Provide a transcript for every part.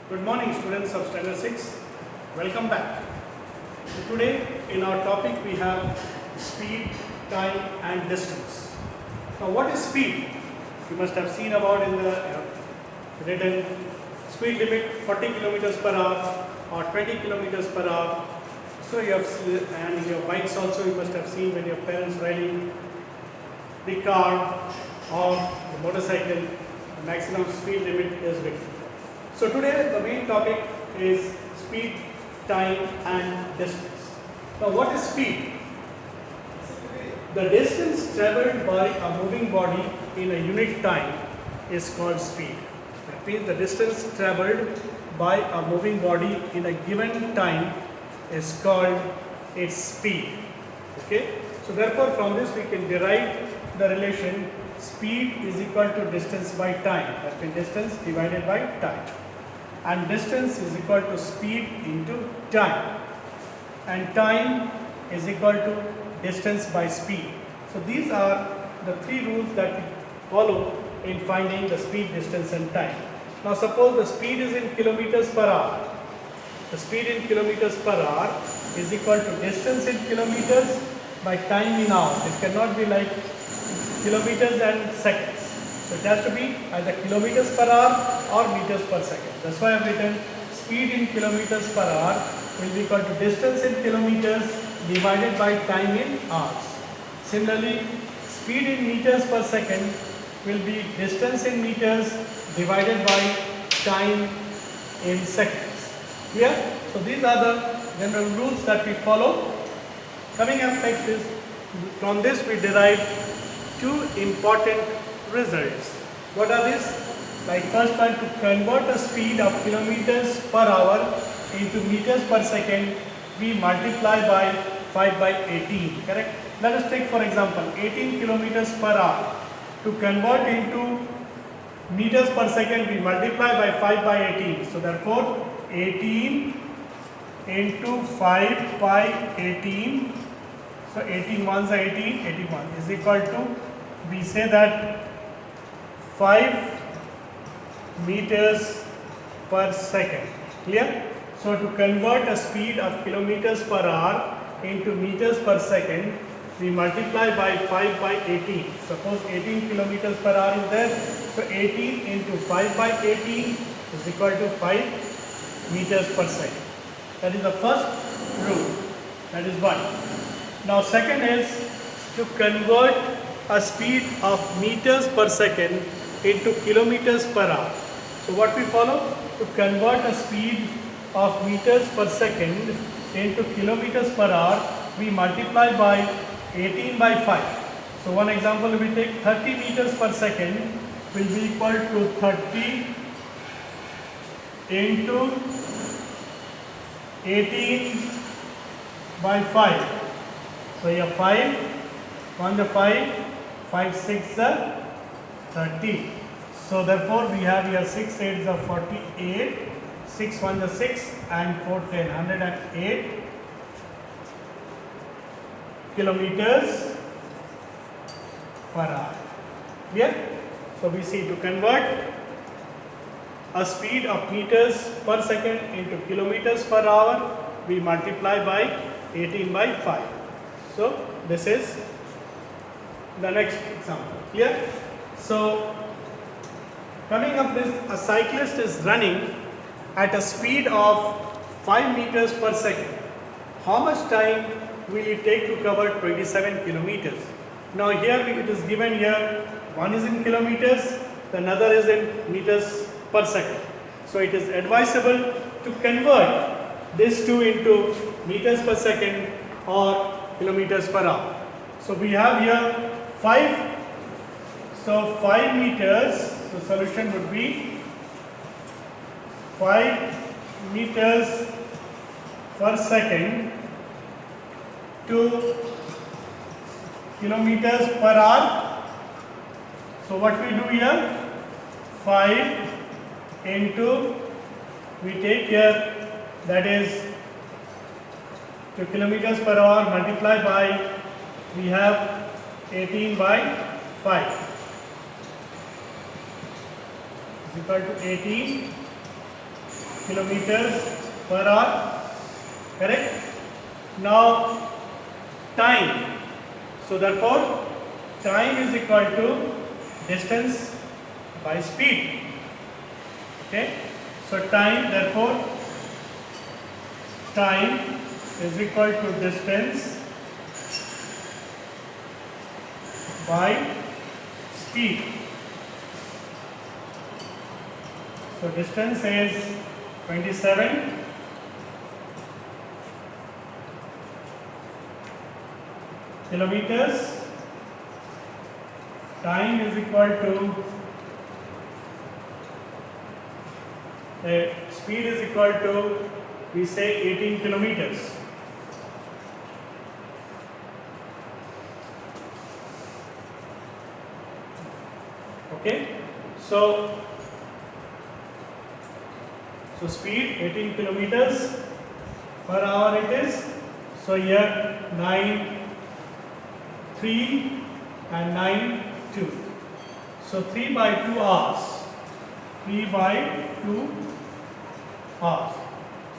Good morning, students of Standard 6. Welcome back. So today in our topic we have speed, time and distance. Now what is speed? You must have seen about in the written speed limit 40 kilometers per hour or 20 kilometers per hour. So you have and your bikes also you must have seen when your parents riding the car or the motorcycle, the maximum speed limit is written. So today the main topic is speed, time and distance. Now what is speed? The distance travelled by a moving body in a unit time is called speed. That means the distance travelled by a moving body in a given time is called its speed. Okay. So therefore from this we can derive the relation speed is equal to distance by time. That means distance divided by time. And distance is equal to speed into time, and time is equal to distance by speed. So these are the three rules that we follow in finding the speed, distance and time. Now suppose the speed is in kilometers per hour. The speed in kilometers per hour is equal to distance in kilometers by time in hours. It cannot be like kilometers and seconds. So it has to be either kilometers per hour or meters per second. That's why I have written speed in kilometers per hour will be equal to distance in kilometers divided by time in hours. Similarly, speed in meters per second will be distance in meters divided by time in seconds. Clear? So these are the general rules that we follow. Coming up next is, from this we derive two important results. What are these? Like first one, to convert the speed of kilometers per hour into meters per second, we multiply by 5 by 18. Correct? Let us take for example 18 kilometers per hour. To convert into meters per second, we multiply by 5 by 18. So therefore 18 into 5 by 18. So 18 ones are 18, 81 is equal to, we say that 5 meters per second. Clear? So to convert a speed of kilometers per hour into meters per second, we multiply by 5 by 18. Suppose 18 kilometers per hour is there. So 18 into 5 by 18 is equal to 5 meters per second. That is the first rule. That is one. Now second is to convert a speed of meters per second into kilometers per hour. So what we follow? To convert a speed of meters per second into kilometers per hour, we multiply by 18 by 5. So one example we take 30 meters per second will be equal to 30 into 18 by 5. So here 5, 1 the 5, 5 6 the 30. So therefore we have here 6 8s are 48, 6 1 the 6 and 4 10, 108 kilometers per hour. Clear? So we see, to convert a speed of meters per second into kilometers per hour, we multiply by 18 by 5. So this is the next example. Clear? So coming up with a cyclist is running at a speed of 5 meters per second. How much time will it take to cover 27 kilometers? Now here it is given here, one is in kilometers, the another is in meters per second. So it is advisable to convert these two into meters per second or kilometers per hour. So we have here 5. So 5 meters, the solution would be 5 meters per second to kilometers per hour. So what we do here? 5 into, we take here, that is to kilometers per hour multiply by, we have 18 by 5 is equal to 18 kilometers per hour. Correct? Now time. So therefore time is equal to distance by speed. Okay? So time, therefore time is equal to distance by speed. So distance is 27 kilometers. Time is equal to speed is equal to, we say, 18 kilometers. Okay, so speed 18 kilometers per hour it is. So here 9, 3 and 9, 2. So 3 by 2 hours. 3 by 2 hours.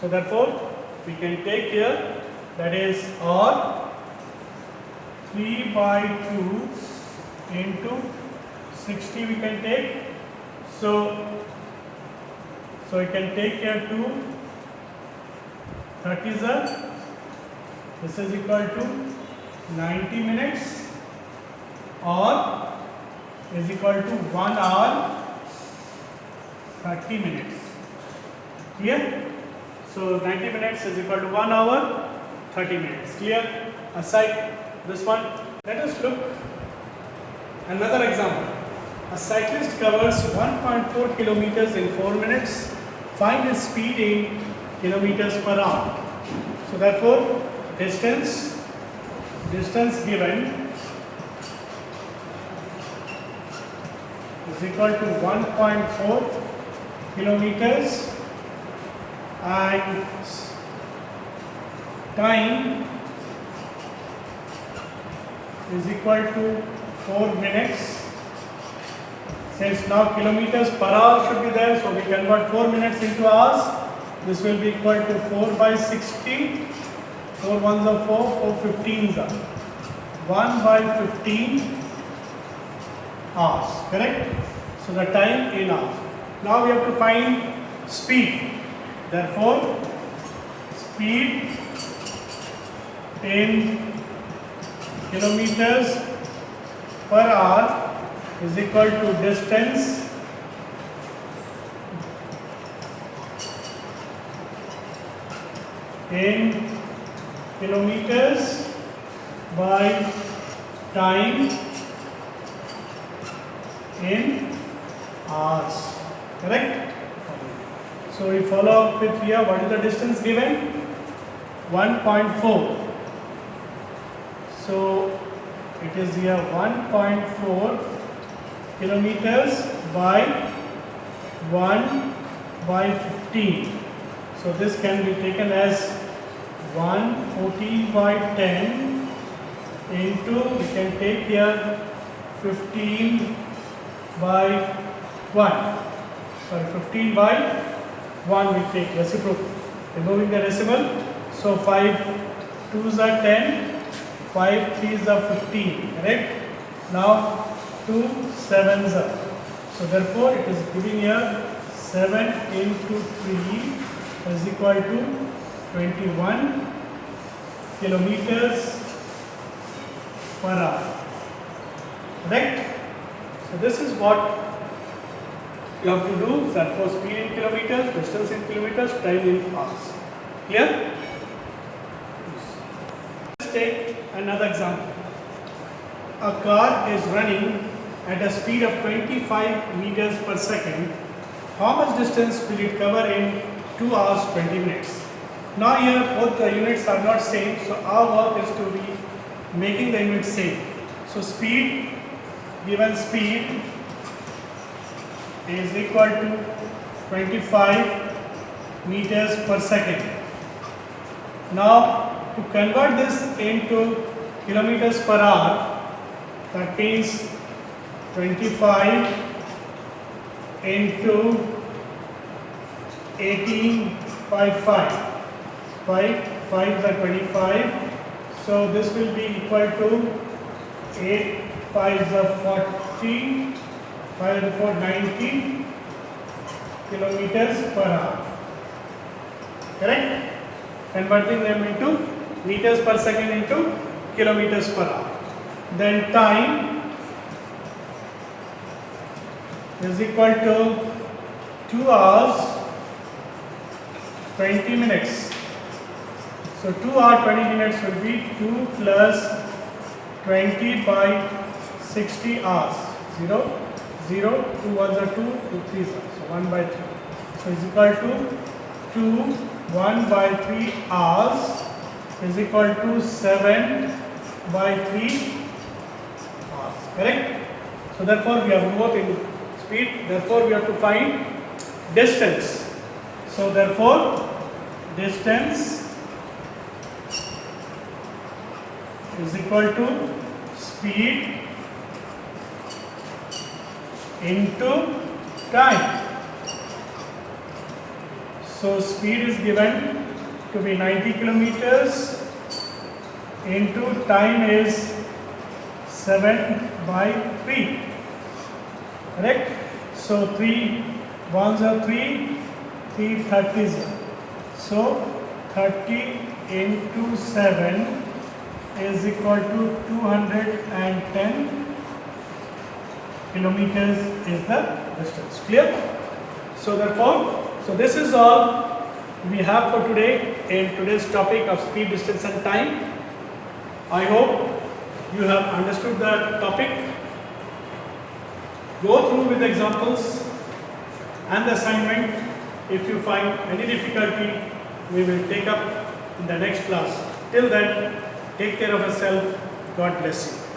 So therefore we can take here, that is, or 3 by 2 into 60 we can take. So we can take here 2 30s. This is equal to 90 minutes or is equal to 1 hour 30 minutes. Clear? So 90 minutes is equal to 1 hour 30 minutes. Clear? Aside this one, let us look another example. A cyclist covers 1.4 kilometers in 4 minutes. Find his speed in kilometers per hour. So therefore distance given is equal to 1.4 kilometers and time is equal to 4 minutes. Since now kilometers per hour should be there, so we convert 4 minutes into hours. This will be equal to 4 by 60. 4 ones are 4, 4 15s are 1 by 15 hours. Correct? So the time in hours. Now we have to find speed. Therefore, speed in kilometers per hour is equal to distance in kilometers by time in hours. Correct? So we follow up with here, what is the distance given? 1.4. So it is here 1.4 kilometers by 1 by 15. So this can be taken as 114 by 10 into, we can take here 15 by 1. Sorry, 15 by 1 we take reciprocal, removing the decimal. So 5 2s are 10, 5 3s are 15, correct? Now 2 7s are. So therefore it is giving here 7 into 3 is equal to 21 kilometers per hour. Correct? So this is what you have to do. That for speed in kilometers, distance in kilometers, time in hours. Clear? Let's take another example. A car is running at a speed of 25 meters per second. How much distance will it cover in 2 hours 20 minutes? Now here both the units are not same, so our work is to be making the units same. So speed, given speed is equal to 25 meters per second. Now to convert this into kilometers per hour, that means 25 into 18 by 5. 5 are 25. So this will be equal to 8 5s are 40. 5 to 4 90 kilometers per hour. Correct? Converting them into meters per second into kilometers per hour. Then time is equal to 2 hours 20 minutes. So 2 hours 20 minutes will be 2 plus 20 by 60 hours. 0, 0, 2 ones are 2, 2 threes are. So 1 by 3. So is equal to 2, 1 by 3 hours is equal to 7 by 3 hours. Correct? So therefore we have both in speed. Therefore we have to find distance. So therefore distance is equal to speed into time. So speed is given to be 90 kilometers into time is 7 by 3. Correct? So 3 ones are 3, 3 30s are. So 30 into 7 is equal to 210 kilometers is the distance. Clear? So therefore, so this is all we have for today in today's topic of speed, distance and time. I hope you have understood the topic. Go through with the examples and the assignment. If you find any difficulty, we will take up in the next class. Till then, take care of yourself. God bless you.